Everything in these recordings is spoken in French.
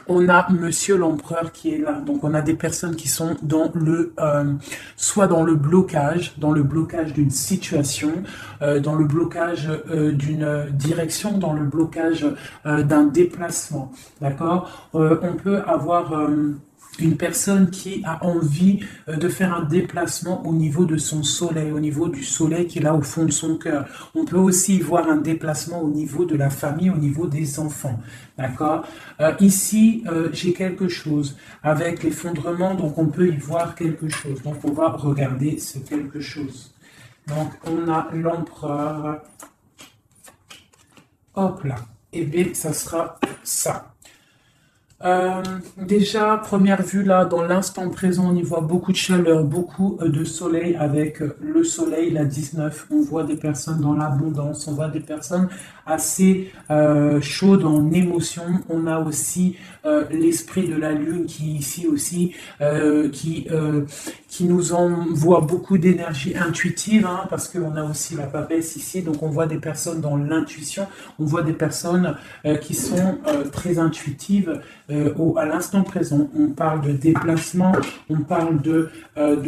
On a Monsieur l'Empereur qui est là. Donc, on a des personnes qui sont dans soit dans le blocage d'une situation, dans le blocage d'une direction, dans le blocage d'un déplacement. D'accord? On peut avoir une personne qui a envie de faire un déplacement au niveau de son soleil, au niveau du soleil qui est là au fond de son cœur. On peut aussi voir un déplacement au niveau de la famille, au niveau des enfants. D'accord? Ici, j'ai quelque chose avec l'effondrement, donc on peut y voir quelque chose. Donc on va regarder ce quelque chose. Donc on a l'empereur. Hop là. Et bien, ça sera ça. Déjà, première vue là, dans l'instant présent, on y voit beaucoup de chaleur, beaucoup de soleil avec le soleil, la 19. On voit des personnes dans l'abondance, on voit des personnes assez chaudes en émotion. On a aussi l'esprit de la lune qui ici aussi, qui nous envoie beaucoup d'énergie intuitive, hein, parce qu'on a aussi la papesse ici. Donc on voit des personnes dans l'intuition, on voit des personnes qui sont très intuitives. À l'instant présent, on parle de déplacement, on parle de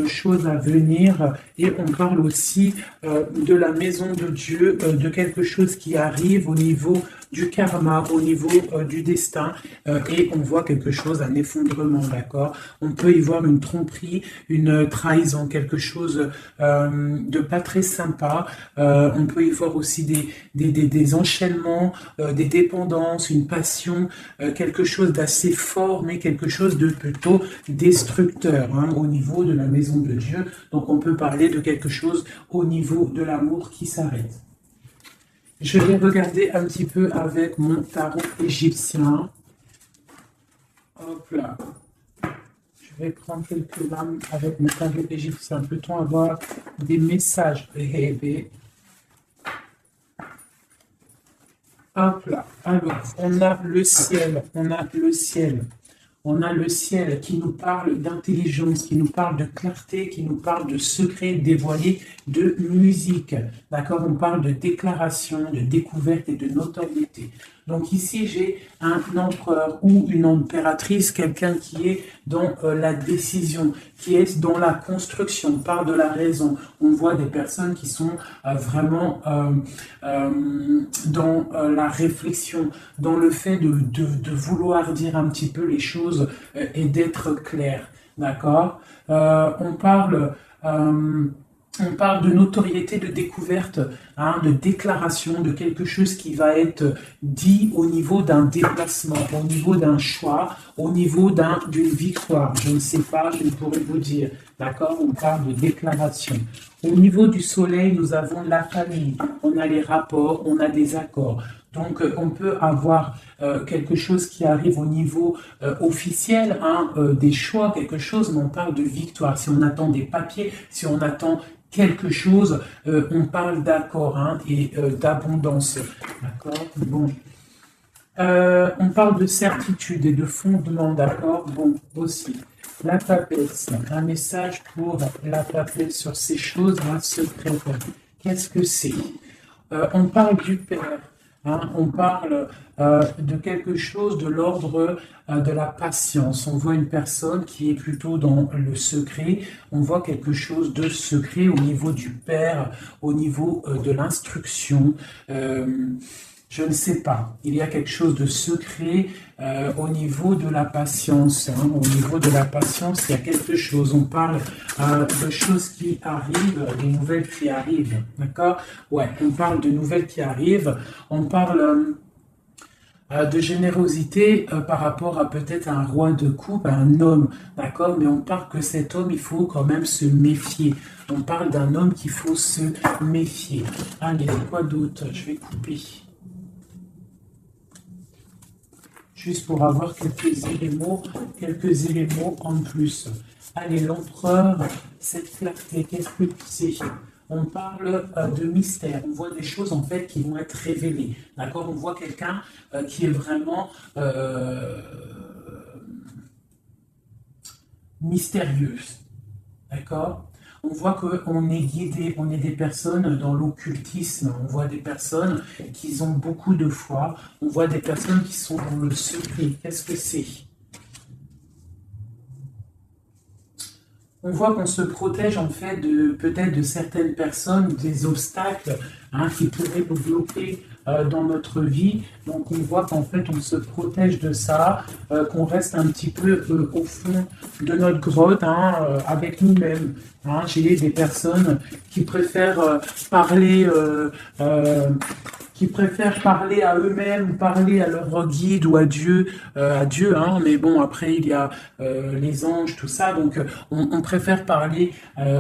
choses à venir et on parle aussi de la maison de Dieu, de quelque chose qui arrive au niveau du karma, au niveau du destin et on voit quelque chose, un effondrement, d'accord? On peut y voir une tromperie, une trahison, quelque chose de pas très sympa. On peut y voir aussi des enchaînements, des dépendances, une passion, quelque chose d'assez fort, mais quelque chose de plutôt destructeur hein, au niveau de la maison de Dieu. Donc on peut parler de quelque chose au niveau de l'amour qui s'arrête. Je vais regarder un petit peu avec mon tarot égyptien. Hop là. Je vais prendre quelques lames avec mon tarot égyptien. Peut-on avoir des messages? Hop là. Alors, on a le ciel. On a le ciel. On a le ciel qui nous parle d'intelligence, qui nous parle de clarté, qui nous parle de secrets dévoilés, de musique. D'accord? On parle de déclaration, de découverte et de notoriété. Donc ici, j'ai un empereur ou une impératrice, quelqu'un qui est dans la décision, qui est dans la construction, on parle de la raison. On voit des personnes qui sont vraiment dans la réflexion, dans le fait de vouloir dire un petit peu les choses et d'être clair. D'accord? On parle de notoriété, de découverte, hein, de déclaration, de quelque chose qui va être dit au niveau d'un déplacement, au niveau d'un choix, au niveau d'une victoire. Je ne sais pas, je ne pourrais vous dire. D'accord? On parle de déclaration. Au niveau du soleil, nous avons la famille, on a les rapports, on a des accords. Donc, on peut avoir quelque chose qui arrive au niveau officiel, hein, des choix, quelque chose, mais on parle de victoire. Si on attend des papiers, si on attend quelque chose, on parle d'accord hein, et d'abondance. D'accord? Bon. On parle de certitude et de fondement, d'accord? Bon, aussi. La papesse, un message pour la papesse sur ces choses-là secrètes. Qu'est-ce que c'est? On parle du Père. Hein, on parle de quelque chose de l'ordre de la patience. On voit une personne qui est plutôt dans le secret. On voit quelque chose de secret au niveau du Père, au niveau de l'instruction. Je ne sais pas. Il y a quelque chose de secret au niveau de la patience. Hein. Au niveau de la patience, il y a quelque chose. On parle de choses qui arrivent, des nouvelles qui arrivent. D'accord? Ouais, on parle de nouvelles qui arrivent. On parle de générosité par rapport à peut-être un roi de coupe, à un homme. D'accord? Mais on parle que cet homme, il faut quand même se méfier. On parle d'un homme qu'il faut se méfier. Allez, quoi d'autre? Je vais couper. Juste pour avoir quelques éléments en plus. Allez, l'empereur, cette clarté, qu'est-ce que c'est? On parle de mystère, on voit des choses en fait qui vont être révélées. D'accord? On voit quelqu'un qui est vraiment mystérieuse. D'accord? On voit qu'on est guidé, on est des personnes dans l'occultisme, on voit des personnes qui ont beaucoup de foi, on voit des personnes qui sont dans le secret. Qu'est-ce que c'est? on voit qu'on se protège en fait de peut-être de certaines personnes, des obstacles qui pourraient nous bloquer dans notre vie. Donc on voit qu'en fait on se protège de ça, qu'on reste un petit peu au fond de notre grotte avec nous-mêmes. J'ai des personnes qui préfèrent parler à eux-mêmes, ou parler à leur guide ou à Dieu, mais bon, après il y a les anges, tout ça, donc on préfère parler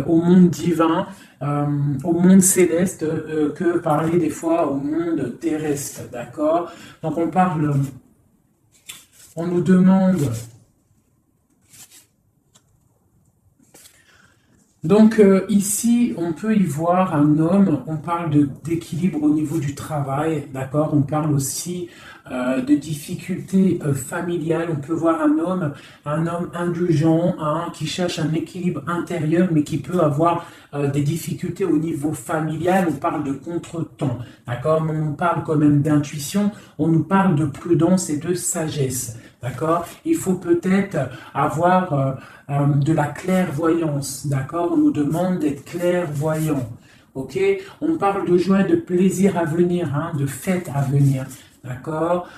au monde divin, au monde céleste, que parler des fois au monde terrestre, d'accord? Donc on nous demande. Donc ici, on peut y voir un homme, on parle d'équilibre au niveau du travail, d'accord? On parle aussi de difficultés familiales. On peut voir un homme indulgent, qui cherche un équilibre intérieur, mais qui peut avoir des difficultés au niveau familial. On parle de contretemps, d'accord? Mais on parle quand même d'intuition, on nous parle de prudence et de sagesse, d'accord? Il faut peut-être avoir de la clairvoyance, d'accord? On nous demande d'être clairvoyant, ok? On parle de joie, de plaisir à venir, de fête à venir, d'accord?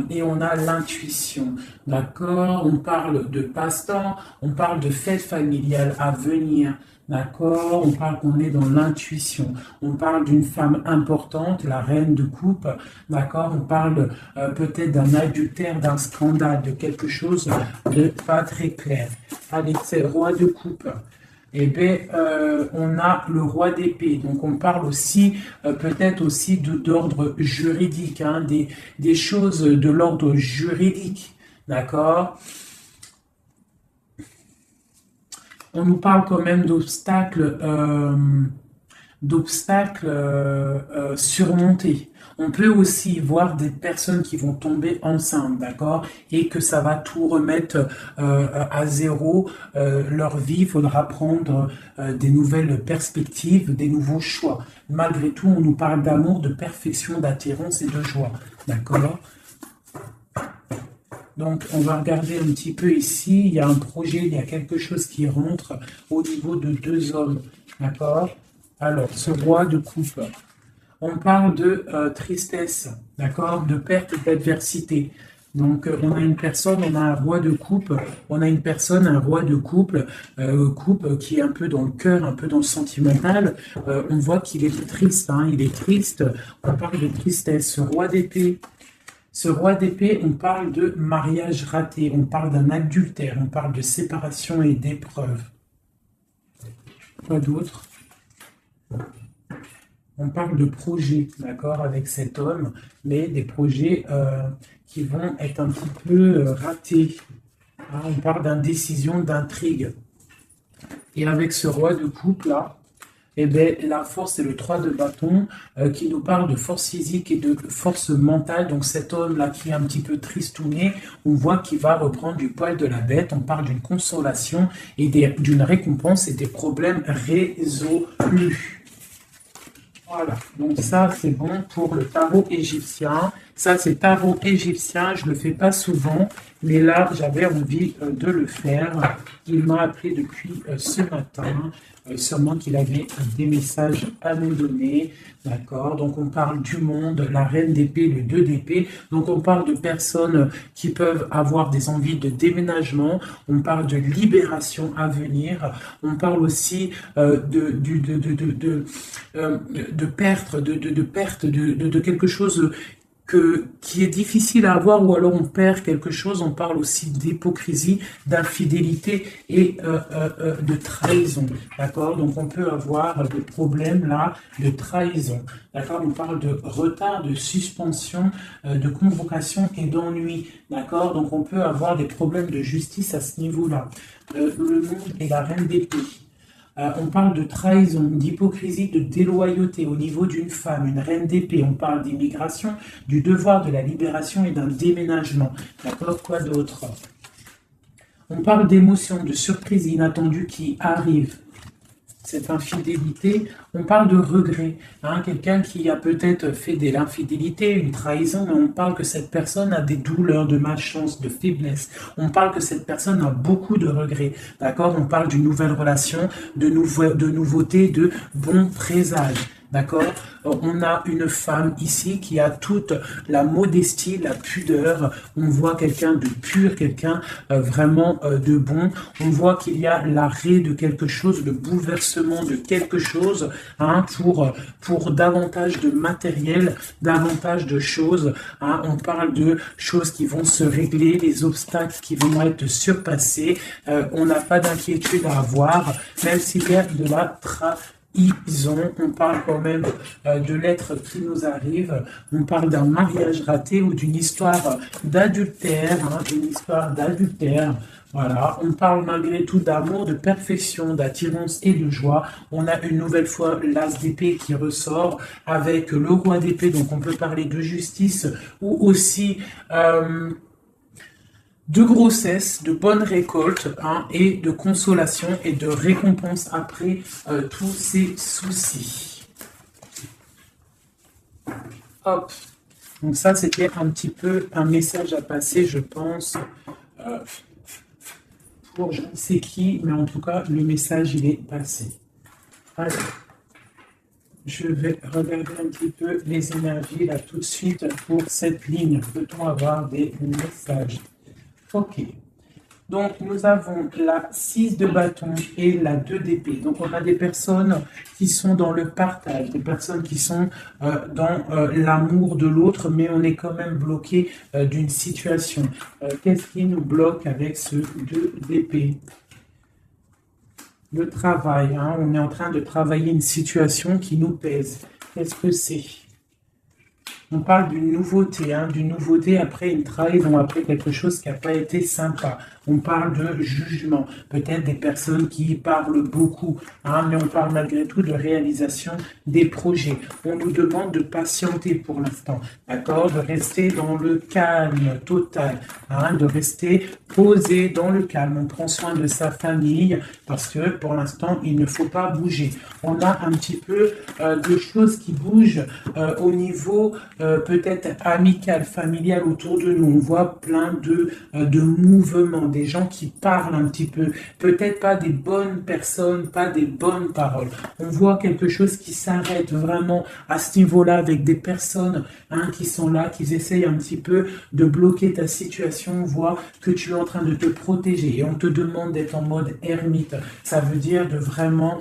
Et on a l'intuition, d'accord? On parle de passe-temps, on parle de fête familiale à venir, d'accord? On parle qu'on est dans l'intuition. On parle d'une femme importante, la reine de coupe, d'accord? On parle peut-être d'un adultère, d'un scandale, de quelque chose de pas très clair. Allez, c'est roi de coupe. Eh bien, on a le roi d'épée. Donc, on parle aussi, peut-être aussi d'ordre juridique, des choses de l'ordre juridique, d'accord? On nous parle quand même d'obstacles surmontés. On peut aussi voir des personnes qui vont tomber enceintes, d'accord, et que ça va tout remettre à zéro leur vie. Il faudra prendre des nouvelles perspectives, des nouveaux choix. Malgré tout, on nous parle d'amour, de perfection, d'attirance et de joie, d'accord. Donc, on va regarder un petit peu ici. Il y a un projet, il y a quelque chose qui rentre au niveau de deux hommes, d'accord. Alors, ce roi de coupe. On parle de tristesse, d'accord, de perte, d'adversité. Donc, on a une personne, on a un roi de coupe, on a une personne, un roi de couple qui est un peu dans le cœur, un peu dans le sentimental. On voit qu'il est triste, il est triste. On parle de tristesse. Ce roi d'épée, on parle de mariage raté, on parle d'un adultère, on parle de séparation et d'épreuve. Quoi d'autre? On parle de projets, d'accord, avec cet homme, mais des projets qui vont être un petit peu ratés. On parle d'indécision, d'intrigue. Et avec ce roi de coupe là, eh bien, la force, c'est le 3 de bâton qui nous parle de force physique et de force mentale. Donc cet homme-là qui est un petit peu tristouné, on voit qu'il va reprendre du poil de la bête. On parle d'une consolation et d'une récompense et des problèmes résolus. Voilà, donc ça c'est bon pour le tarot égyptien. Ça c'est tarot égyptien, je ne le fais pas souvent, mais là j'avais envie de le faire. Il m'a appelé depuis ce matin, sûrement qu'il avait des messages à nous donner. D'accord, donc on parle du monde, la reine d'épée, le 2 d'épée. Donc on parle de personnes qui peuvent avoir des envies de déménagement. On parle de libération à venir. On parle aussi de perte, de quelque chose qui est difficile à avoir, ou alors on perd quelque chose. On parle aussi d'hypocrisie, d'infidélité et de trahison, d'accord. Donc on peut avoir des problèmes là de trahison, d'accord. On parle de retard, de suspension, de convocation et d'ennui, d'accord. Donc on peut avoir des problèmes de justice à ce niveau-là. Le monde et la reine d'épée. On parle de trahison, d'hypocrisie, de déloyauté au niveau d'une femme, une reine d'épée. On parle d'immigration, du devoir de la libération et d'un déménagement. D'accord, quoi d'autre? On parle d'émotions, de surprises inattendues qui arrivent. cette infidélité, on parle de regret. Hein, quelqu'un qui a peut-être fait de l'infidélité, une trahison, mais on parle que cette personne a des douleurs, de malchance, de faiblesse. On parle que cette personne a beaucoup de regrets. D'accord? On parle d'une nouvelle relation, de nouveautés, de bons présages. D'accord? On a une femme ici qui a toute la modestie, la pudeur. On voit quelqu'un de pur, quelqu'un vraiment de bon. On voit qu'il y a l'arrêt de quelque chose, le bouleversement de quelque chose, hein, pour davantage de matériel, davantage de choses. Hein. On parle de choses qui vont se régler, les obstacles qui vont être surpassés. On n'a pas d'inquiétude à avoir, même s'il y a de la on parle quand même de lettres qui nous arrivent, on parle d'un mariage raté ou d'une histoire d'adultère, hein, une histoire d'adultère. Voilà, on parle malgré tout d'amour, de perfection, d'attirance et de joie. On a une nouvelle fois l'as d'épée qui ressort avec le roi d'épée, donc on peut parler de justice ou aussi de grossesse, de bonne récolte, hein, et de consolation et de récompense après tous ces soucis. Hop. Donc ça, c'était un petit peu un message à passer, je pense, pour je ne sais qui, mais en tout cas, le message, il est passé. Alors, je vais regarder un petit peu les énergies là tout de suite pour cette ligne. Peut-on avoir des messages? Ok, donc nous avons la 6 de bâton et la 2 d'épée. Donc on a des personnes qui sont dans le partage, des personnes qui sont dans l'amour de l'autre, mais on est quand même bloqué d'une situation. Qu'est-ce qui nous bloque avec ce 2 d'épée? Le travail, hein, on est en train de travailler une situation qui nous pèse. Qu'est-ce que c'est? On parle d'une nouveauté après une trahison, après quelque chose qui n'a pas été sympa. On parle de jugement, peut-être des personnes qui parlent beaucoup, hein, mais on parle malgré tout de réalisation des projets. On nous demande de patienter pour l'instant, d'accord, de rester dans le calme total, hein, de rester posé dans le calme. On prend soin de sa famille parce que pour l'instant, il ne faut pas bouger. On a un petit peu de choses qui bougent au niveau peut-être amical, familial autour de nous. On voit plein de mouvements, des gens qui parlent un petit peu, peut-être pas des bonnes personnes, pas des bonnes paroles. On voit quelque chose qui s'arrête vraiment à ce niveau-là avec des personnes, hein, qui sont là, qui essayent un petit peu de bloquer ta situation. On voit que tu es en train de te protéger et on te demande d'être en mode ermite. Ça veut dire de vraiment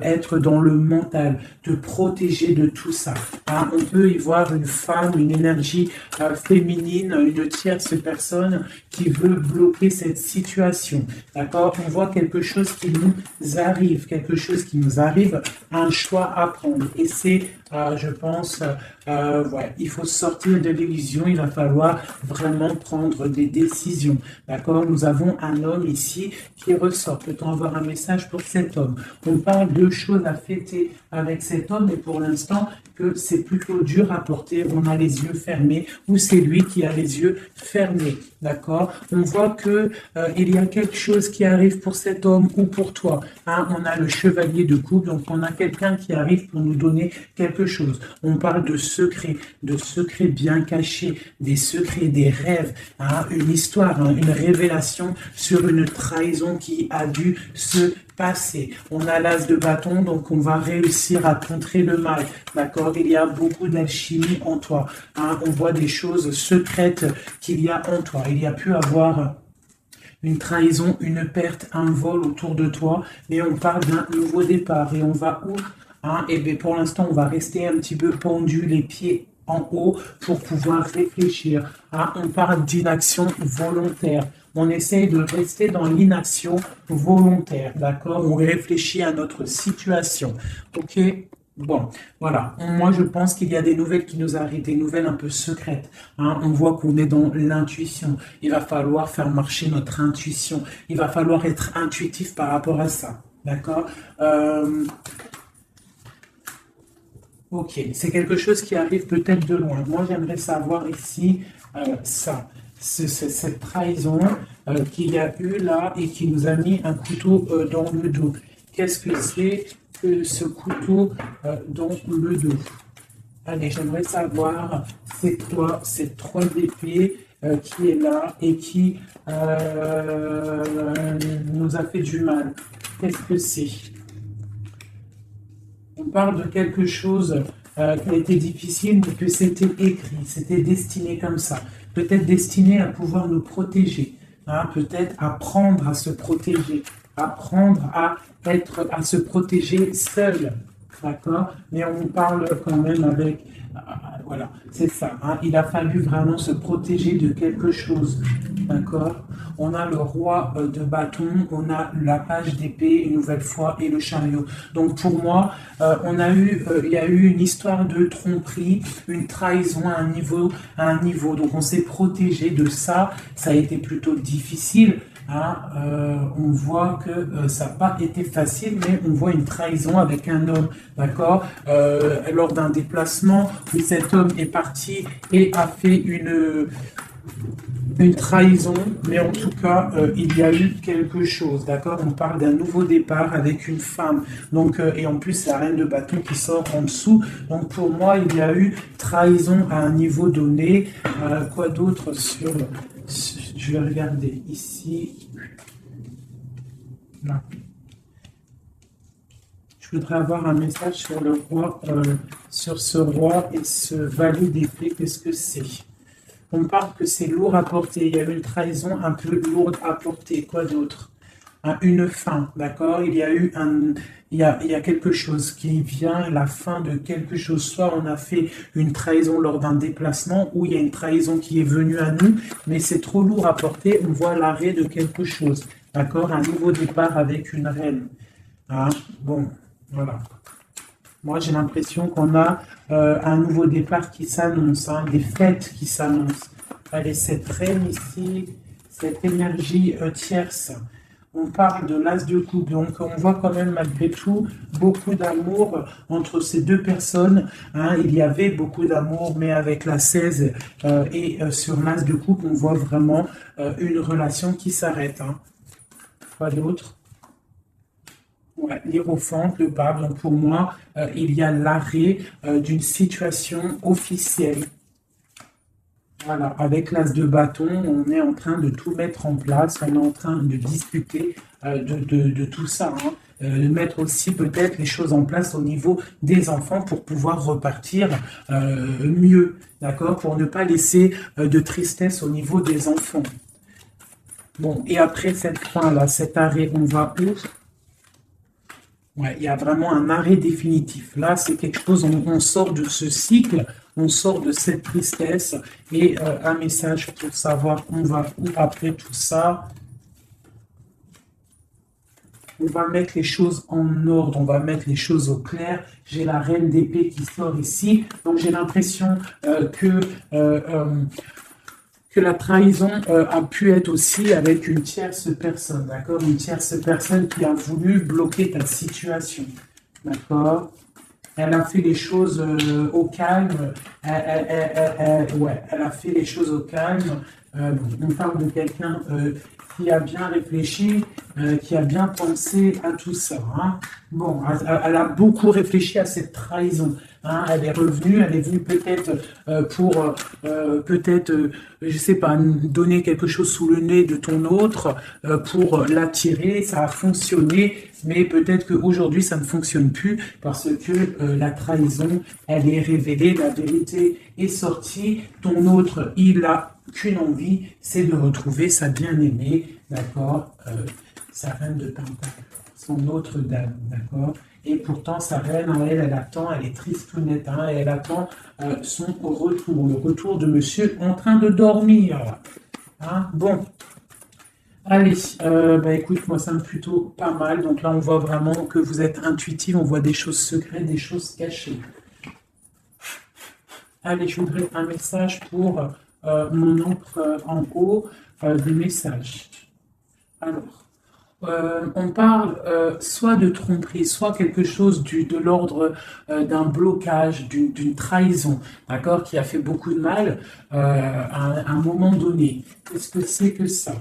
être dans le mental, te protéger de tout ça. Hein. On peut y voir une femme, une énergie féminine, une tierce personne qui veut bloquer cette situation. D'accord? On voit quelque chose qui nous arrive, un choix à prendre. Et c'est, je pense, ouais, il faut sortir de l'illusion, il va falloir vraiment prendre des décisions. D'accord? Nous avons un homme ici qui ressort. Peut-on avoir un message pour cet homme? On parle de choses à fêter avec cet homme, et pour l'instant, que c'est plutôt dur à porter. On a les yeux fermés, ou c'est lui qui a les yeux fermés. D'accord? On voit que il y a quelque chose qui arrive pour cet homme ou pour toi. Hein? On a le chevalier de coupe, donc on a quelqu'un qui arrive pour nous donner quelque chose. On parle de secrets bien cachés, des secrets, des rêves, hein? Une histoire, hein? Une révélation sur une trahison qui a dû se passer. On a l'as de bâton, donc on va réussir à contrer le mal. D'accord? Il y a beaucoup d'alchimie en toi. Hein? On voit des choses secrètes qu'il y a en toi. Il y a pu avoir une trahison, une perte, un vol autour de toi, mais on parle d'un nouveau départ. Et on va où? Hein? Et bien pour l'instant, on va rester un petit peu pendu, les pieds en haut, pour pouvoir réfléchir. Hein? On parle d'inaction volontaire. On essaye de rester dans l'inaction volontaire, d'accord? On réfléchit à notre situation, ok? Bon, voilà. Moi, je pense qu'il y a des nouvelles qui nous arrivent, des nouvelles un peu secrètes. Hein? On voit qu'on est dans l'intuition. Il va falloir faire marcher notre intuition. Il va falloir être intuitif par rapport à ça, d'accord? Ok, c'est quelque chose qui arrive peut-être de loin. Moi, j'aimerais savoir ici ça. Cette trahison qu'il y a eu là et qui nous a mis un couteau dans le dos. qu'est-ce que c'est que ce couteau dans le dos? Allez, j'aimerais savoir, c'est quoi cette 3 d'épée qui est là et qui nous a fait du mal? Qu'est-ce que c'est? On parle de quelque chose qui a été difficile, mais que c'était écrit, c'était destiné comme ça. Peut-être destiné à pouvoir nous protéger, hein, peut-être apprendre à se protéger, apprendre à se protéger seul, d'accord? Mais on parle quand même avec, voilà, c'est ça, hein, il a fallu vraiment se protéger de quelque chose, d'accord? On a le roi de bâton, on a la page d'épée, une nouvelle fois, et le chariot. Donc pour moi, il y a eu une histoire de tromperie, une trahison à un niveau. Donc on s'est protégé de ça. Ça a été plutôt difficile. Hein, on voit que ça n'a pas été facile, mais on voit une trahison avec un homme, d'accord, lors d'un déplacement où cet homme est parti et a fait une trahison, mais en tout cas, il y a eu quelque chose, d'accord? On parle d'un nouveau départ avec une femme, donc, et en plus, c'est la reine de bâton qui sort en dessous, donc pour moi, il y a eu trahison à un niveau donné. Quoi d'autre sur... Je vais regarder ici. Là. Je voudrais avoir un message sur le roi, sur ce roi et ce valet d'épée. Qu'est-ce que c'est? On parle que c'est lourd à porter. Il y a une trahison un peu lourde à porter. Quoi d'autre? Une fin, d'accord? Il y a quelque chose qui vient, la fin de quelque chose. Soit on a fait une trahison lors d'un déplacement, ou il y a une trahison qui est venue à nous, mais c'est trop lourd à porter. On voit l'arrêt de quelque chose, d'accord? Un nouveau départ avec une reine. Hein? Bon, voilà. Moi, j'ai l'impression qu'on a un nouveau départ qui s'annonce, hein, des fêtes qui s'annoncent. Allez, cette reine ici, cette énergie tierce. On parle de l'as de coupe, donc on voit quand même malgré tout beaucoup d'amour entre ces deux personnes. Hein. Il y avait beaucoup d'amour, mais avec la 16 et sur l'as de coupe, on voit vraiment une relation qui s'arrête. Hein. Quoi d'autre? Ouais, l'hiérophante, le pape. Donc pour moi, il y a l'arrêt d'une situation officielle. Voilà, avec l'as de bâton, on est en train de tout mettre en place, on est en train de discuter de tout ça, hein. De mettre aussi peut-être les choses en place au niveau des enfants pour pouvoir repartir mieux, d'accord, pour ne pas laisser de tristesse au niveau des enfants. Bon, et après cette fin-là, cet arrêt, on va où? Ouais, il y a vraiment un arrêt définitif. Là, c'est quelque chose, on sort de ce cycle, on sort de cette tristesse et un message pour savoir on va où après tout ça. On va mettre les choses en ordre, on va mettre les choses au clair. J'ai la reine d'épée qui sort ici, donc j'ai l'impression que la trahison a pu être aussi avec une tierce personne, d'accord? Une tierce personne qui a voulu bloquer ta situation, d'accord? Elle a fait les choses au calme, elle a fait les choses au calme. On parle de quelqu'un qui a bien réfléchi, qui a bien pensé à tout ça. Hein. Bon, elle a beaucoup réfléchi à cette trahison. Hein. Elle est revenue, peut-être pour, je sais pas, donner quelque chose sous le nez de ton autre, pour l'attirer. Ça a fonctionné, mais peut-être qu'aujourd'hui, ça ne fonctionne plus parce que la trahison, elle est révélée, la vérité est sortie. Ton autre, il a qu'une envie, c'est de retrouver sa bien-aimée, d'accord, sa reine de Pentacle, son autre dame, d'accord. Et pourtant, sa reine, elle attend, elle est tristounette, hein, et elle attend son retour, le retour de monsieur en train de dormir. Hein. Bon, allez, écoute, moi ça me plutôt pas mal. Donc là, on voit vraiment que vous êtes intuitif, on voit des choses secrètes, des choses cachées. Allez, je voudrais un message pour mon ombre en haut, des messages. Alors, on parle soit de tromperie, soit quelque chose de l'ordre d'un blocage, d'une trahison, d'accord, qui a fait beaucoup de mal à un moment donné. Qu'est-ce que c'est que ça?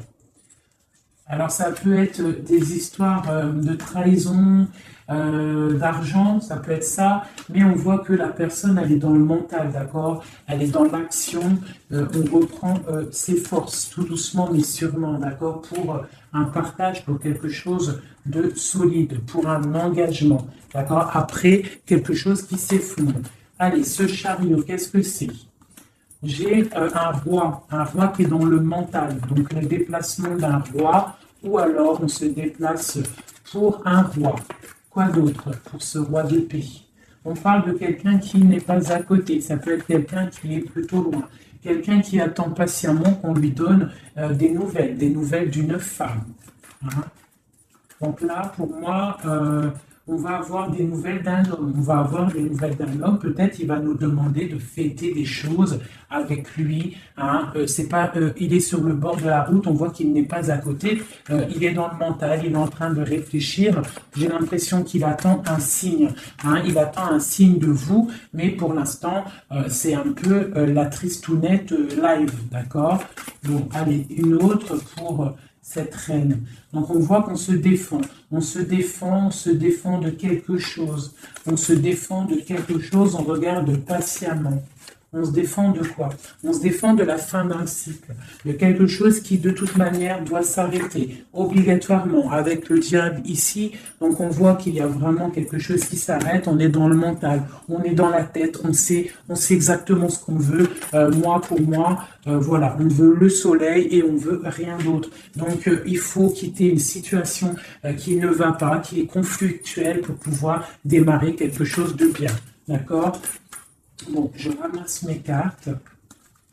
Alors ça peut être des histoires de trahison, d'argent, ça peut être ça, mais on voit que la personne, elle est dans le mental, d'accord? Elle est dans l'action, on reprend ses forces, tout doucement mais sûrement, d'accord? Pour un partage, pour quelque chose de solide, pour un engagement, d'accord? Après, quelque chose qui s'effondre. Allez, ce chariot, qu'est-ce que c'est? J'ai un roi qui est dans le mental, donc le déplacement d'un roi, ou alors on se déplace pour un roi. Quoi d'autre pour ce roi d'épée? On parle de quelqu'un qui n'est pas à côté, ça peut être quelqu'un qui est plutôt loin, quelqu'un qui attend patiemment qu'on lui donne des nouvelles d'une femme. Hein. Donc là, pour moi, on va avoir des nouvelles d'un homme. On va avoir des nouvelles d'un homme. Peut-être il va nous demander de fêter des choses avec lui. Hein. C'est pas, il est sur le bord de la route. On voit qu'il n'est pas à côté. Il est dans le mental. Il est en train de réfléchir. J'ai l'impression qu'il attend un signe. Hein. Il attend un signe de vous. Mais pour l'instant, c'est un peu la tristounette live, d'accord? Bon, allez, une autre pour cette reine. Donc on voit qu'on se défend, on se défend, on se défend de quelque chose, on se défend de quelque chose, on regarde patiemment. On se défend de quoi? On se défend de la fin d'un cycle, de quelque chose qui de toute manière doit s'arrêter, obligatoirement, avec le diable ici. Donc on voit qu'il y a vraiment quelque chose qui s'arrête, on est dans le mental, on est dans la tête, on sait exactement ce qu'on veut, moi pour moi, voilà, on veut le soleil et on veut rien d'autre. Donc il faut quitter une situation qui ne va pas, qui est conflictuelle pour pouvoir démarrer quelque chose de bien, d'accord? Bon, je ramasse mes cartes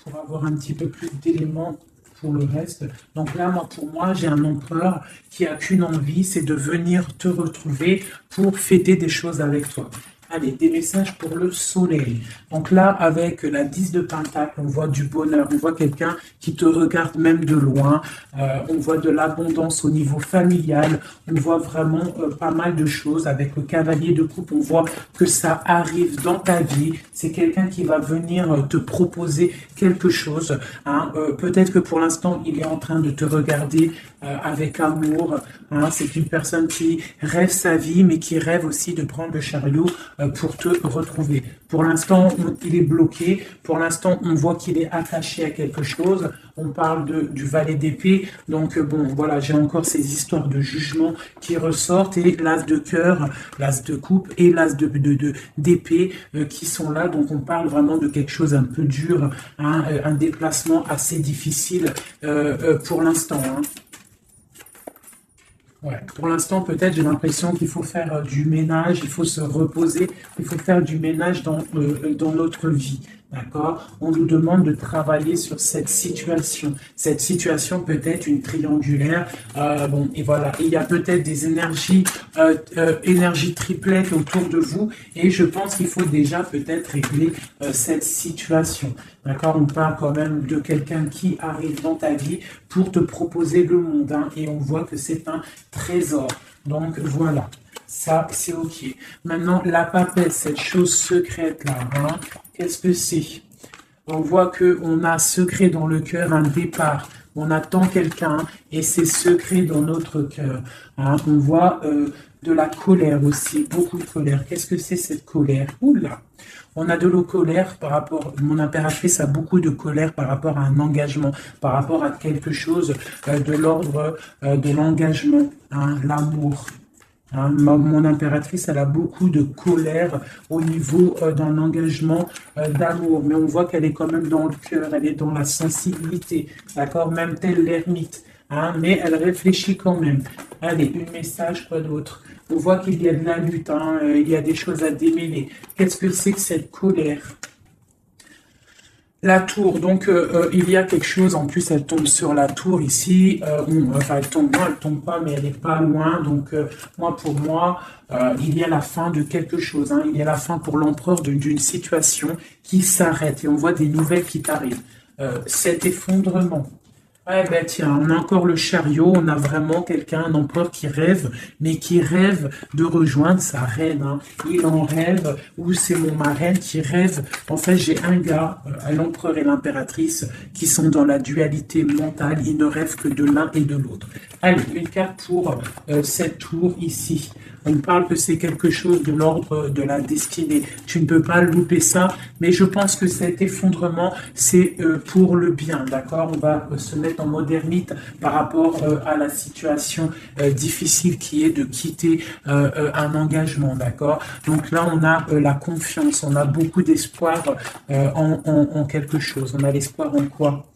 pour avoir un petit peu plus d'éléments pour le reste. Donc là, pour moi, j'ai un empereur qui a qu'une envie, c'est de venir te retrouver pour fêter des choses avec toi. Allez, des messages pour le soleil. Donc là, avec la 10 de Pentacle, on voit du bonheur, on voit quelqu'un qui te regarde même de loin, on voit de l'abondance au niveau familial, on voit vraiment pas mal de choses. Avec le cavalier de coupe, on voit que ça arrive dans ta vie. C'est quelqu'un qui va venir te proposer quelque chose. Hein. Peut-être que pour l'instant, il est en train de te regarder avec amour. Hein. C'est une personne qui rêve sa vie, mais qui rêve aussi de prendre le chariot pour te retrouver. Pour l'instant, il est bloqué. Pour l'instant, on voit qu'il est attaché à quelque chose. On parle du valet d'épée. Donc, bon, voilà, j'ai encore ces histoires de jugement qui ressortent. Et l'as de cœur, l'as de coupe et l'as d'épée qui sont là. Donc, on parle vraiment de quelque chose un peu dur, hein, un déplacement assez difficile pour l'instant. Hein. Ouais. Pour l'instant, peut-être, j'ai l'impression qu'il faut faire du ménage, il faut se reposer, il faut faire du ménage dans notre vie. D'accord? On nous demande de travailler sur cette situation. Cette situation peut être une triangulaire. Bon, et voilà. Il y a peut-être des énergies triplettes autour de vous. Et je pense qu'il faut déjà peut-être régler cette situation. D'accord? On parle quand même de quelqu'un qui arrive dans ta vie pour te proposer le monde. Hein, et on voit que c'est un trésor. Donc, voilà. Ça, c'est OK. Maintenant, la papesse, cette chose secrète-là, hein, qu'est-ce que c'est? On voit qu'on a secret dans le cœur, un départ. On attend quelqu'un et c'est secret dans notre cœur. Hein. On voit de la colère aussi, beaucoup de colère. Qu'est-ce que c'est cette colère? Oula! On a de la colère par rapport, mon impératrice a beaucoup de colère par rapport à un engagement, par rapport à quelque chose de l'ordre de l'engagement, hein, l'amour. Hein, mon impératrice, elle a beaucoup de colère au niveau d'un engagement d'amour, mais on voit qu'elle est quand même dans le cœur, elle est dans la sensibilité, d'accord, même telle l'ermite, hein, mais elle réfléchit quand même. Allez, un message, quoi d'autre? On voit qu'il y a de la lutte, hein, il y a des choses à démêler. Qu'est-ce que c'est que cette colère? La tour, donc il y a quelque chose, en plus elle tombe sur la tour ici, enfin elle tombe, non elle tombe pas, mais elle est pas loin, donc pour moi, il y a la fin de quelque chose, hein, il y a la fin pour l'empereur d'une situation qui s'arrête, et on voit des nouvelles qui t'arrivent. Cet effondrement, Ouais, ben tiens, on a encore le chariot, on a vraiment quelqu'un, un empereur qui rêve, mais qui rêve de rejoindre sa reine, hein. Il en rêve, ou c'est mon marraine qui rêve. En fait, j'ai un gars, l'empereur et l'impératrice, qui sont dans la dualité mentale, ils ne rêvent que de l'un et de l'autre. Allez, une carte pour cette tour ici. On parle que c'est quelque chose de l'ordre de la destinée. Tu ne peux pas louper ça, mais je pense que cet effondrement, c'est pour le bien, d'accord? On va se mettre en modernite par rapport à la situation difficile qui est de quitter un engagement, d'accord? Donc là, on a la confiance, on a beaucoup d'espoir en quelque chose. On a l'espoir en quoi?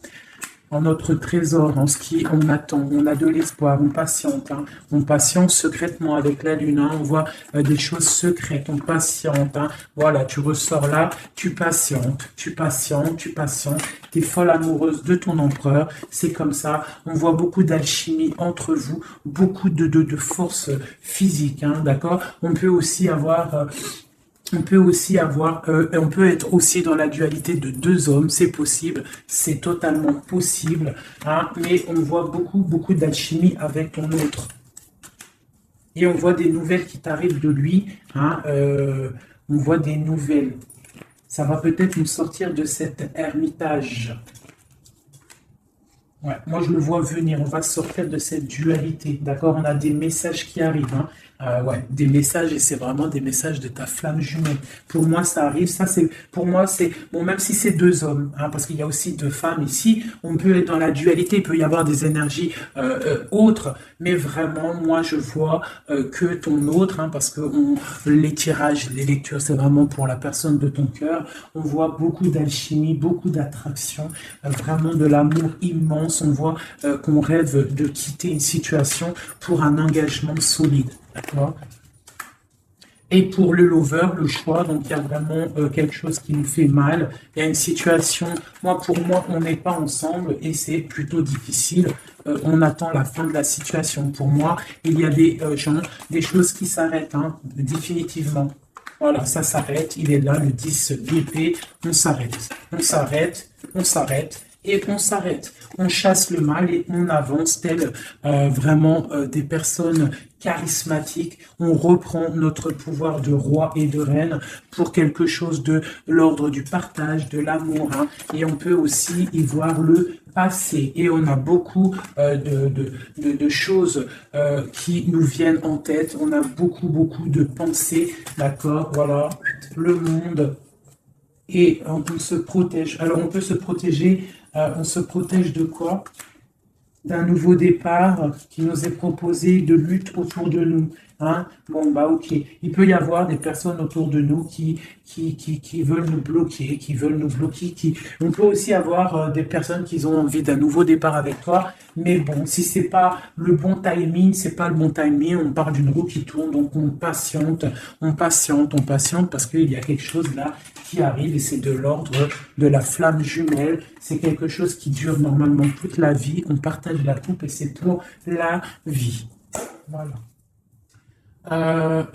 En notre trésor, en ce qui on attend, on a de l'espoir, on patiente, hein. On patiente secrètement avec la lune, hein. On voit des choses secrètes, on patiente, hein. Voilà, tu ressors là, tu patientes, tu patientes, tu patientes, t'es folle amoureuse de ton empereur, c'est comme ça, on voit beaucoup d'alchimie entre vous, beaucoup de force physique, hein, d'accord? On peut être aussi dans la dualité de deux hommes, c'est possible, c'est totalement possible, hein, mais on voit beaucoup d'alchimie avec ton autre. Et on voit des nouvelles qui t'arrivent de lui, hein, on voit des nouvelles. Ça va peut-être nous sortir de cet ermitage. Ouais, moi je le vois venir, on va sortir de cette dualité, d'accord? On a des messages qui arrivent, hein. Ouais, des messages et c'est vraiment des messages de ta flamme jumelle. Pour moi, ça arrive, ça c'est, pour moi c'est, bon, même si c'est deux hommes, hein, parce qu'il y a aussi deux femmes ici, on peut être dans la dualité, il peut y avoir des énergies autres, mais vraiment, moi je vois que ton autre, hein, parce que les tirages, les lectures, c'est vraiment pour la personne de ton cœur, on voit beaucoup d'alchimie, beaucoup d'attraction, vraiment de l'amour immense, on voit qu'on rêve de quitter une situation pour un engagement solide. D'accord. Et pour le lover, le choix, donc il y a vraiment quelque chose qui nous fait mal. Il y a une situation, pour moi, on n'est pas ensemble et c'est plutôt difficile. On attend la fin de la situation. Pour moi, il y a des gens, des choses qui s'arrêtent, hein, définitivement. Voilà, ça s'arrête. Il est là, le 10 d'épée. On s'arrête. On s'arrête. On s'arrête. Et on s'arrête, on chasse le mal et on avance tel vraiment des personnes charismatiques. On reprend notre pouvoir de roi et de reine pour quelque chose de l'ordre du partage, de l'amour, hein. Et on peut aussi y voir le passé. Et on a beaucoup de choses qui nous viennent en tête. On a beaucoup de pensées, d'accord, voilà, le monde. Et on se protège. Alors, on peut se protéger. On se protège de quoi? D'un nouveau départ qui nous est proposé, de lutte autour de nous. Hein? Bon, bah ok. Il peut y avoir des personnes autour de nous qui veulent nous bloquer, qui veulent nous bloquer. On peut aussi avoir des personnes qui ont envie d'un nouveau départ avec toi. Mais bon, si c'est pas le bon timing, c'est pas le bon timing, on parle d'une roue qui tourne, donc on patiente, parce qu'il y a quelque chose là qui arrive et c'est de l'ordre de la flamme jumelle. C'est quelque chose qui dure normalement toute la vie. On partage la coupe et c'est pour la vie. Voilà.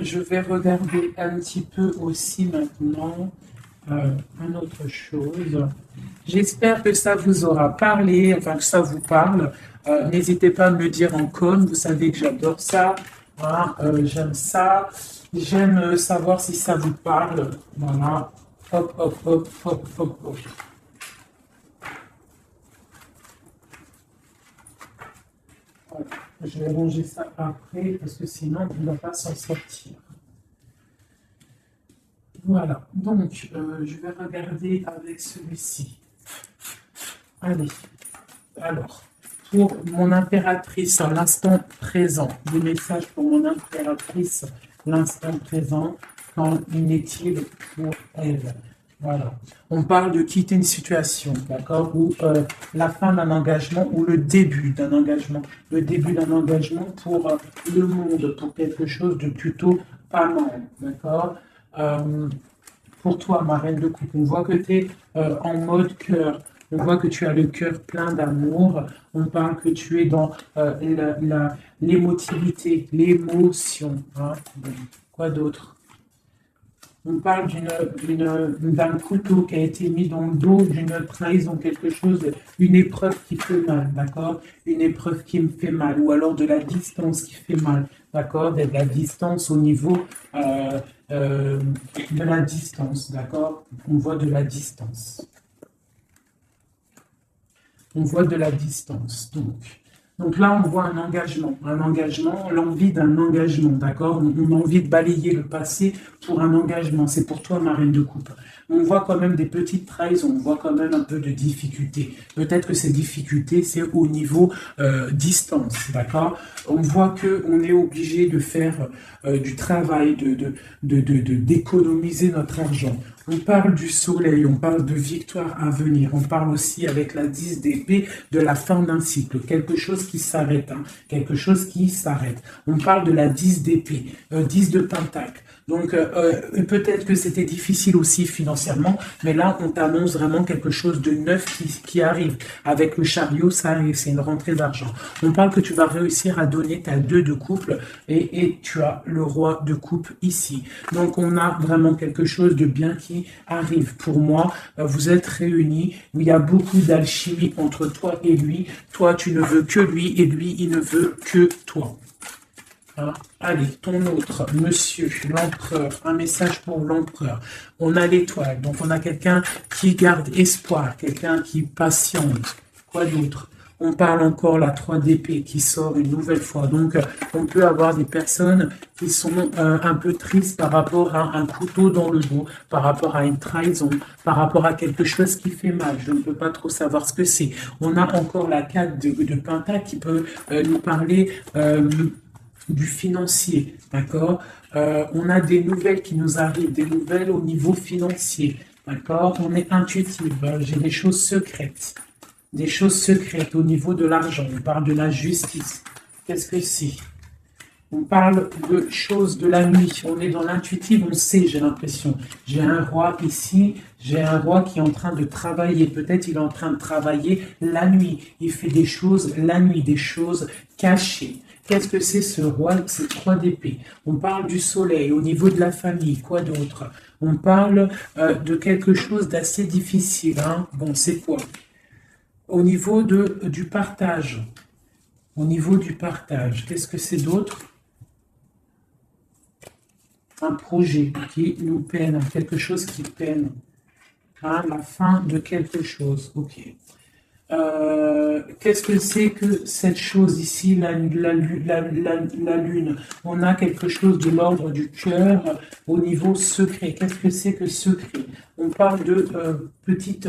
Je vais regarder un petit peu aussi maintenant une autre chose. J'espère que ça vous aura parlé, enfin que ça vous parle. N'hésitez pas à me le dire en com. Vous savez que j'adore ça. Hein, j'aime ça. J'aime savoir si ça vous parle. Voilà. Hop, hop, hop, hop, hop, hop. Voilà. Je vais ranger ça après parce que sinon on ne va pas s'en sortir. Voilà. Donc, je vais regarder avec celui-ci. Allez. Alors, pour mon impératrice à l'instant présent, des messages pour mon impératrice, l'instant présent, qu'en est-il pour elle? Voilà. On parle de quitter une situation, d'accord, ou la fin d'un engagement ou le début d'un engagement. Le début d'un engagement pour le monde, pour quelque chose de plutôt pas mal, d'accord. Pour toi, ma reine de coupe, on voit que tu es en mode cœur. On voit que tu as le cœur plein d'amour. On parle que tu es dans l'émotivité, l'émotion. Hein. Quoi d'autre? On parle d'un couteau qui a été mis dans le dos, d'une trahison, quelque chose, une épreuve qui fait mal, d'accord? Une épreuve qui me fait mal, ou alors de la distance qui fait mal, d'accord? De la distance au niveau de la distance, d'accord? On voit de la distance. On voit de la distance, donc là, on voit un engagement, l'envie d'un engagement, d'accord? On a envie de balayer le passé pour un engagement. C'est pour toi, ma reine de coupe. On voit quand même des petites trahisons, on voit quand même un peu de difficultés. Peut-être que ces difficultés, c'est au niveau distance, d'accord? On voit qu'on est obligé de faire du travail, d'économiser notre argent. On parle du soleil, on parle de victoire à venir, on parle aussi avec la 10 d'épée de la fin d'un cycle, quelque chose qui s'arrête, quelque chose qui s'arrête. On parle de la 10 d'épée, 10 de pentacle. Donc peut-être que c'était difficile aussi financièrement, mais là on t'annonce vraiment quelque chose de neuf qui arrive. Avec le chariot, ça arrive, c'est une rentrée d'argent. On parle que tu vas réussir à donner ta 2 de couple et tu as le roi de coupe ici. Donc on a vraiment quelque chose de bien qui arrive. Pour moi, vous êtes réunis, il y a beaucoup d'alchimie entre toi et lui. Toi, tu ne veux que lui et lui, il ne veut que toi. Allez, ton autre, monsieur, l'empereur, un message pour l'empereur. On a l'étoile, donc on a quelqu'un qui garde espoir, quelqu'un qui patiente. Quoi d'autre? On parle encore la 3 d'épée qui sort une nouvelle fois. Donc, on peut avoir des personnes qui sont un peu tristes par rapport à un couteau dans le dos, par rapport à une trahison, par rapport à quelque chose qui fait mal. Je ne peux pas trop savoir ce que c'est. On a encore la 4 de pentacle qui peut nous parler du financier, d'accord? On a des nouvelles qui nous arrivent, des nouvelles au niveau financier, d'accord? On est intuitif, j'ai des choses secrètes. Des choses secrètes au niveau de l'argent. On parle de la justice. Qu'est-ce que c'est? On parle de choses de la nuit. On est dans l'intuitif, on sait, j'ai l'impression. J'ai un roi ici, j'ai un roi qui est en train de travailler. Peut-être il est en train de travailler la nuit. Il fait des choses la nuit, des choses cachées. Qu'est-ce que c'est ce roi, ces 3 d'épée? On parle du soleil, au niveau de la famille, quoi d'autre? On parle de quelque chose d'assez difficile. Bon, c'est quoi? Au niveau du partage. Au niveau du partage, qu'est-ce que c'est d'autre? Un projet qui nous peine, quelque chose qui peine. La fin de quelque chose, ok. Qu'est-ce que c'est que cette chose ici, la lune? On a quelque chose de l'ordre du cœur au niveau secret. Qu'est-ce que c'est que secret? On parle de petite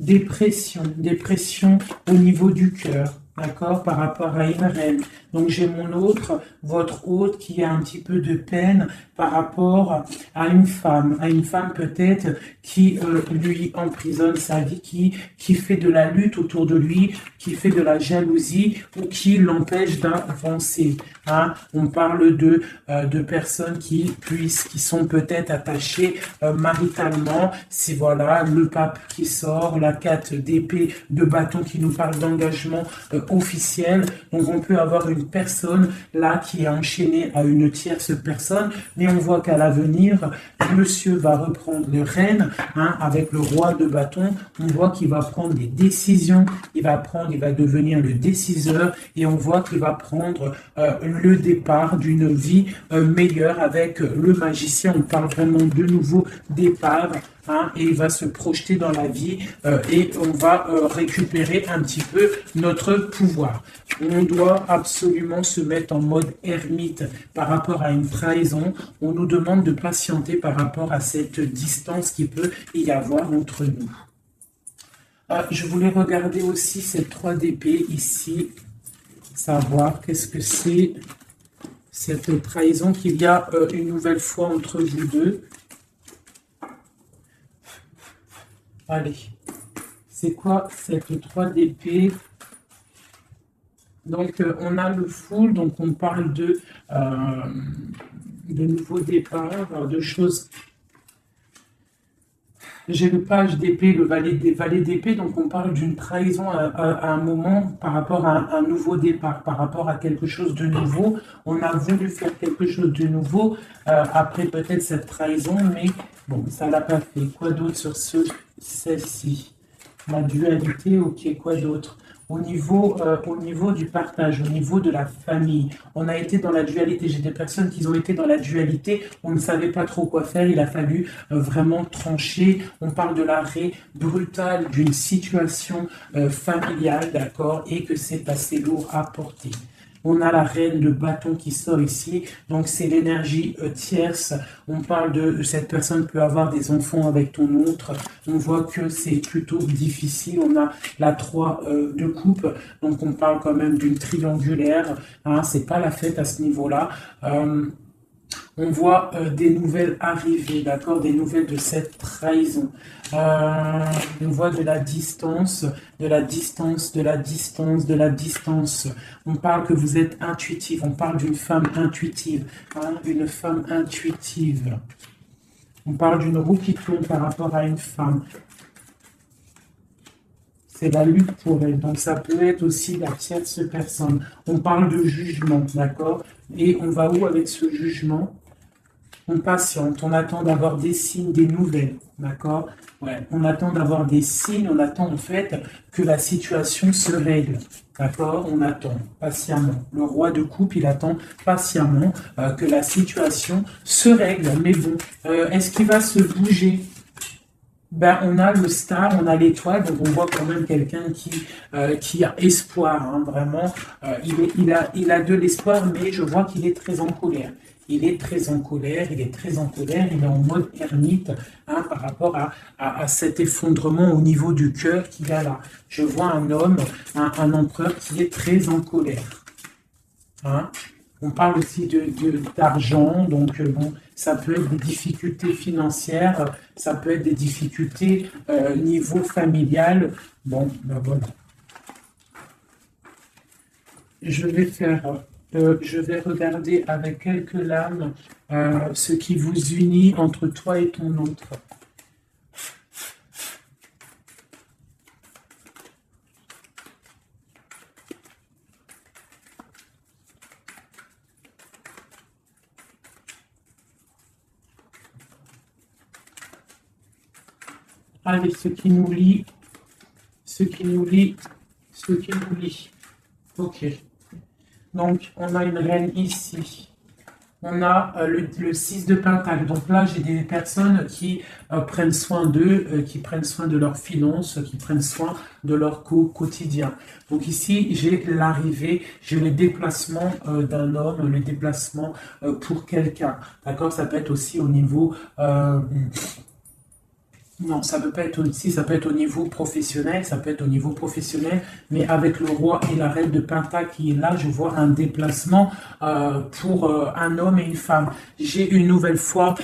dépression au niveau du cœur. D'accord, par rapport à une reine. Donc j'ai mon autre, votre autre, qui a un petit peu de peine par rapport à une femme peut-être qui lui emprisonne sa vie, qui fait de la lutte autour de lui, qui fait de la jalousie ou qui l'empêche d'avancer. On parle de personnes qui sont peut-être attachées maritalement. C'est voilà le pape qui sort, la 4 d'épée de bâton qui nous parle d'engagement officiel. Donc on peut avoir une personne là qui est enchaînée à une tierce personne, mais on voit qu'à l'avenir, monsieur va reprendre le règne avec le roi de bâton. On voit qu'il va prendre des décisions, il va devenir le déciseur et on voit qu'il va prendre le départ d'une vie meilleure avec le magicien. On parle vraiment de nouveau départ. Et il va se projeter dans la vie et on va récupérer un petit peu notre pouvoir. On doit absolument se mettre en mode ermite par rapport à une trahison. On nous demande de patienter par rapport à cette distance qui peut y avoir entre nous. Je voulais regarder aussi cette 3 d'épée ici, savoir qu'est-ce que c'est cette trahison qu'il y a une nouvelle fois entre vous deux. Allez, c'est quoi cette 3 d'épée? Donc, on a le full, donc on parle de nouveaux départs, de choses. J'ai le page d'épée, le valet d'épée, donc on parle d'une trahison à un moment par rapport à un nouveau départ, par rapport à quelque chose de nouveau. On a voulu faire quelque chose de nouveau après peut-être cette trahison, mais bon, ça l'a pas fait. Quoi d'autre sur celle-ci? La dualité, ok, quoi d'autre? Au niveau du partage, au niveau de la famille, on a été dans la dualité. J'ai des personnes qui ont été dans la dualité, on ne savait pas trop quoi faire, il a fallu vraiment trancher. On parle de l'arrêt brutal d'une situation familiale, d'accord, et que c'est assez lourd à porter. On a la reine de bâton qui sort ici, donc c'est l'énergie tierce. On parle de cette personne peut avoir des enfants avec ton autre. On voit que c'est plutôt difficile. On a la 3 de coupe, donc on parle quand même d'une triangulaire. Hein, c'est pas la fête à ce niveau-là. On voit des nouvelles arriver, d'accord, des nouvelles de cette trahison. On voit de la distance, de la distance, de la distance, de la distance. On parle que vous êtes intuitive, on parle d'une femme intuitive, hein, une femme intuitive. On parle d'une roue qui tourne par rapport à une femme. C'est la lutte pour elle, donc ça peut être aussi la tierce personne. On parle de jugement, d'accord? Et on va où avec ce jugement? On patiente, on attend d'avoir des signes, des nouvelles, d'accord? Ouais, on attend d'avoir des signes, on attend en fait que la situation se règle, d'accord? On attend patiemment. Le roi de coupe, il attend patiemment que la situation se règle. Mais bon, est-ce qu'il va se bouger? Ben, on a le star, on a l'étoile, donc on voit quand même quelqu'un qui a espoir, hein, vraiment. Il a de l'espoir, mais je vois qu'il est très en colère. Il est très en colère, il est très en colère, il est en mode ermite hein, par rapport à cet effondrement au niveau du cœur qu'il y a là. Je vois un homme, un empereur qui est très en colère. Hein. On parle aussi d'argent, donc bon, ça peut être des difficultés financières, ça peut être des difficultés niveau familial. Bon, ben voilà. Je vais regarder avec quelques lames ce qui vous unit entre toi et ton autre. Allez, ce qui nous lie, ce qui nous lie, ce qui nous lie. Ok. Donc, on a une reine ici. On a le 6 de Pentacle. Donc là, j'ai des personnes qui prennent soin d'eux, qui prennent soin de leurs finances, qui prennent soin de leur quotidien. Donc ici, j'ai l'arrivée, j'ai le déplacement d'un homme, le déplacement pour quelqu'un. D'accord? Ça peut être aussi au niveau... non, ça peut pas être aussi, ça peut être au niveau professionnel, ça peut être au niveau professionnel, mais avec le roi et la reine de Pentacle qui est là, je vois un déplacement pour un homme et une femme. J'ai une nouvelle fois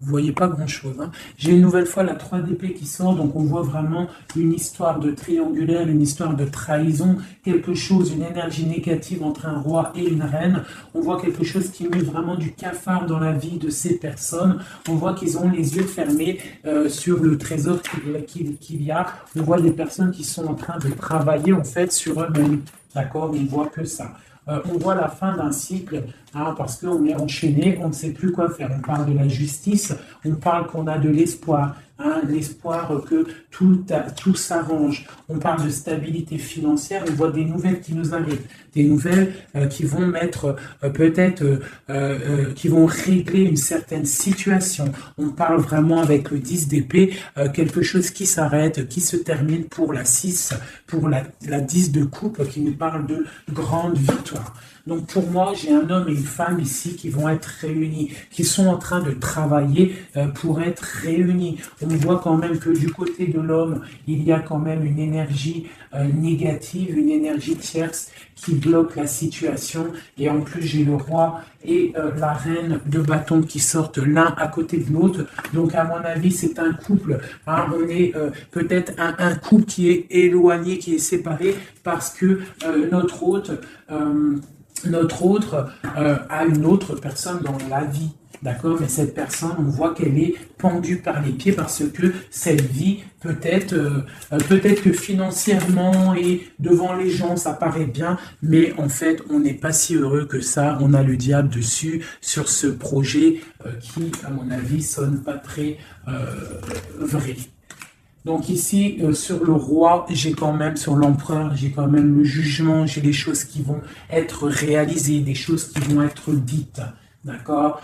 vous voyez pas grand-chose. Hein. J'ai une nouvelle fois la 3 d'épée qui sort, donc on voit vraiment une histoire de triangulaire, une histoire de trahison, quelque chose, une énergie négative entre un roi et une reine. On voit quelque chose qui met vraiment du cafard dans la vie de ces personnes. On voit qu'ils ont les yeux fermés sur le trésor qu'il y a. On voit des personnes qui sont en train de travailler en fait sur eux-mêmes. D'accord? On voit que ça. On voit la fin d'un cycle, hein, parce qu'on est enchaîné, on ne sait plus quoi faire. On parle de la justice, on parle qu'on a de l'espoir, hein, l'espoir que tout s'arrange. On parle de stabilité financière, on voit des nouvelles qui nous arrivent, des nouvelles qui vont mettre peut-être, qui vont régler une certaine situation. On parle vraiment avec le 10 d'épée, quelque chose qui s'arrête, qui se termine pour la 6, pour la 10 de coupe, qui nous parle de grande victoire. Donc pour moi, j'ai un homme et une femme ici qui vont être réunis, qui sont en train de travailler pour être réunis. On voit quand même que du côté de l'homme, il y a quand même une énergie négative, une énergie tierce qui bloque la situation. Et en plus, j'ai le roi et la reine de bâton qui sortent l'un à côté de l'autre. Donc à mon avis, c'est un couple. Hein, on est peut-être un couple qui est éloigné, qui est séparé parce que notre hôte a une autre personne dans la vie. D'accord? Mais cette personne, on voit qu'elle est pendue par les pieds parce que cette vie, peut-être que financièrement et devant les gens, ça paraît bien, mais en fait, on n'est pas si heureux que ça. On a le diable dessus sur ce projet qui, à mon avis, sonne pas très vrai. Donc ici, sur le roi, j'ai quand même, sur l'empereur, j'ai quand même le jugement, j'ai des choses qui vont être réalisées, des choses qui vont être dites. D'accord.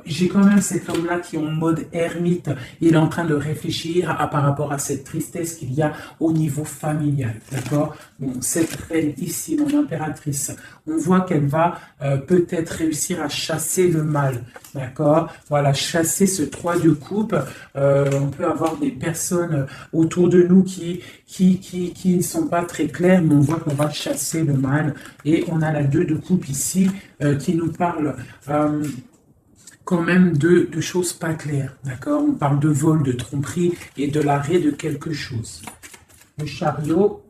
J'ai quand même cet homme-là qui est en mode ermite. Il est en train de réfléchir par rapport à cette tristesse qu'il y a au niveau familial. D'accord. Bon, cette reine ici, mon impératrice, on voit qu'elle va peut-être réussir à chasser le mal. D'accord. Voilà, chasser ce 3 de coupe. On peut avoir des personnes autour de nous qui ne sont pas très claires, mais on voit qu'on va chasser le mal. Et on a la 2 de coupe ici qui nous parle quand même de choses pas claires, d'accord? On parle de vol, de tromperie et de l'arrêt de quelque chose. Le chariot,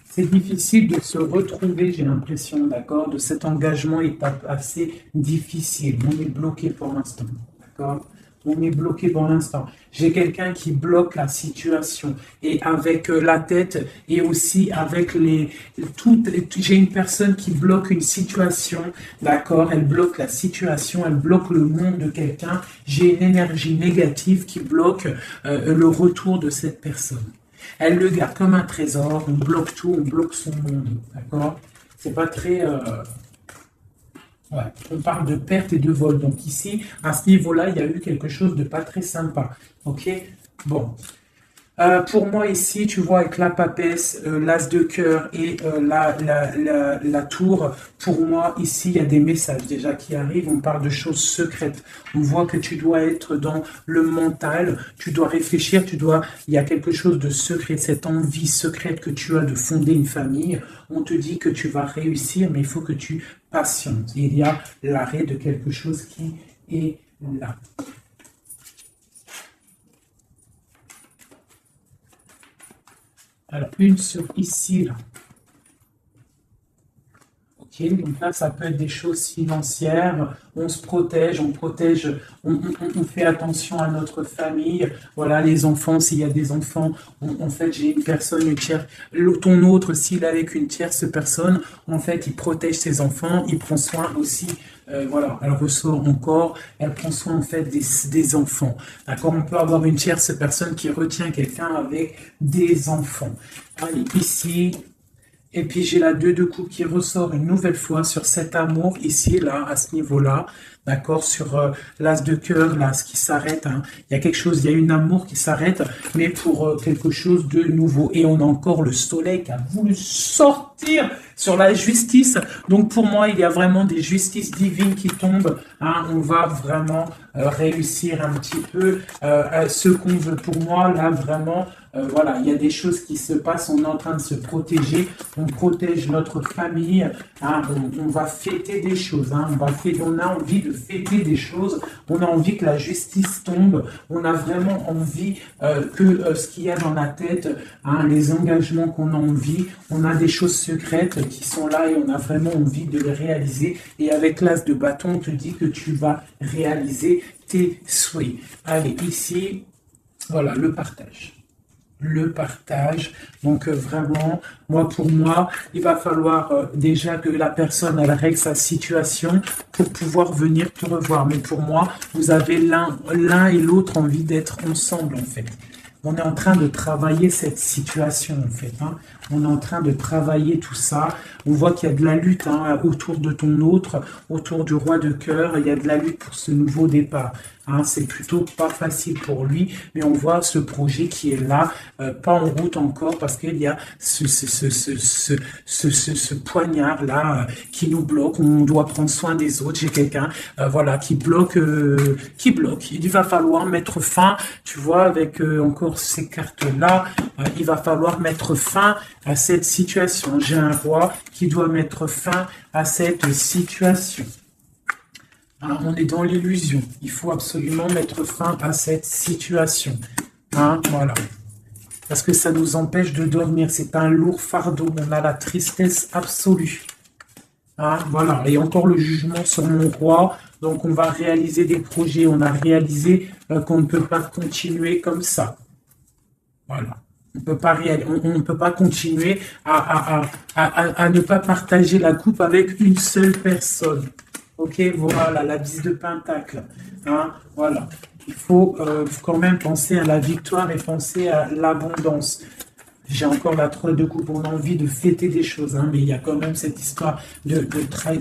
c'est difficile de se retrouver, j'ai l'impression, d'accord? De cet engagement est assez difficile. On est bloqué pour l'instant, d'accord? On est bloqué pour l'instant. J'ai quelqu'un qui bloque la situation et avec la tête et aussi avec j'ai une personne qui bloque une situation, d'accord? Elle bloque la situation, elle bloque le monde de quelqu'un. J'ai une énergie négative qui bloque le retour de cette personne. Elle le garde comme un trésor, on bloque tout, on bloque son monde, d'accord? C'est pas très... Ouais, on parle de perte et de vol. Donc ici, à ce niveau-là, il y a eu quelque chose de pas très sympa. Ok? Bon. Pour moi ici, tu vois, avec la papesse, l'as de cœur et la tour, pour moi ici, il y a des messages déjà qui arrivent. On parle de choses secrètes. On voit que tu dois être dans le mental, tu dois réfléchir, il y a quelque chose de secret, cette envie secrète que tu as de fonder une famille. On te dit que tu vas réussir, mais il faut que tu patientes. Il y a l'arrêt de quelque chose qui est là. Alors, une sur ici, là. Ok, donc là, ça peut être des choses financières. On se protège, on fait attention à notre famille. Voilà, les enfants, s'il y a des enfants, en fait, j'ai une personne, une tierce. Ton autre, s'il est avec une tierce personne, en fait, il protège ses enfants, il prend soin aussi. Voilà, elle ressort encore, elle prend soin en fait des enfants. D'accord, on peut avoir une tierce personne qui retient quelqu'un avec des enfants. Allez, ici, et puis j'ai la 2 de coupe qui ressort une nouvelle fois sur cet amour ici, là, à ce niveau-là. D'accord, sur l'as de cœur, là, ce qui s'arrête. Hein. Il y a quelque chose, il y a une amour qui s'arrête, mais pour quelque chose de nouveau. Et on a encore le soleil qui a voulu sortir sur la justice. Donc pour moi, il y a vraiment des justices divines qui tombent. Hein. On va vraiment réussir un petit peu ce qu'on veut. Pour moi, là, vraiment... voilà, il y a des choses qui se passent, on est en train de se protéger, on protège notre famille, hein, on va fêter des choses, hein, on a envie de fêter des choses, on a envie que la justice tombe, on a vraiment envie que ce qu'il y a dans la tête, hein, les engagements qu'on a envie, on a des choses secrètes qui sont là et on a vraiment envie de les réaliser. Et avec l'as de bâton, on te dit que tu vas réaliser tes souhaits. Allez, ici, voilà, le partage. Le partage. Donc vraiment, pour moi, il va falloir déjà que la personne elle règle sa situation pour pouvoir venir te revoir. Mais pour moi, vous avez l'un et l'autre envie d'être ensemble en fait. On est en train de travailler cette situation en fait. Hein. On est en train de travailler tout ça. On voit qu'il y a de la lutte hein, autour de ton autre, autour du roi de cœur. Il y a de la lutte pour ce nouveau départ. Hein, c'est plutôt pas facile pour lui, mais on voit ce projet qui est là, pas en route encore, parce qu'il y a ce poignard là qui nous bloque. On doit prendre soin des autres. J'ai quelqu'un, voilà, qui bloque. Il va falloir mettre fin. Tu vois, avec encore ces cartes là, il va falloir mettre fin à cette situation. J'ai un roi qui doit mettre fin à cette situation. Hein, on est dans l'illusion. Il faut absolument mettre fin à cette situation. Hein, voilà. Parce que ça nous empêche de dormir. C'est un lourd fardeau. On a la tristesse absolue. Hein, voilà, et encore le jugement sur mon roi. Donc, on va réaliser des projets. On a réalisé qu'on ne peut pas continuer comme ça. Voilà. On ne peut pas continuer à ne pas partager la coupe avec une seule personne. Ok, voilà, la 10 de Pentacle. Hein, voilà. Il faut quand même penser à la victoire et penser à l'abondance. J'ai encore la 3 de coupe, on a envie de fêter des choses, hein, mais il y a quand même cette histoire de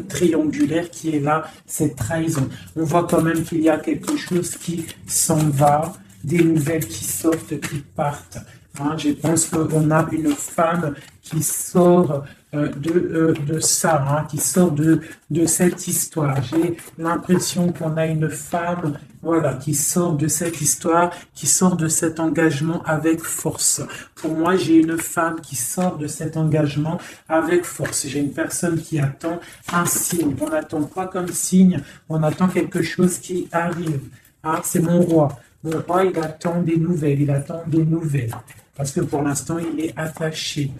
triangulaire qui est là, cette trahison. On voit quand même qu'il y a quelque chose qui s'en va, des nouvelles qui sortent, qui partent. Hein, je pense qu'on a une femme qui sort de ça, hein, qui sort de cette histoire. J'ai l'impression qu'on a une femme, voilà, qui sort de cette histoire, qui sort de cet engagement avec force. Pour moi, j'ai une femme qui sort de cet engagement avec force. J'ai une personne qui attend un signe. On n'attend pas comme signe, on attend quelque chose qui arrive. Ah, c'est mon roi. Mon roi, il attend des nouvelles, il attend des nouvelles. Parce que pour l'instant, il est attaché.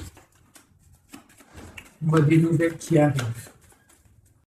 On voit des nouvelles qui arrivent.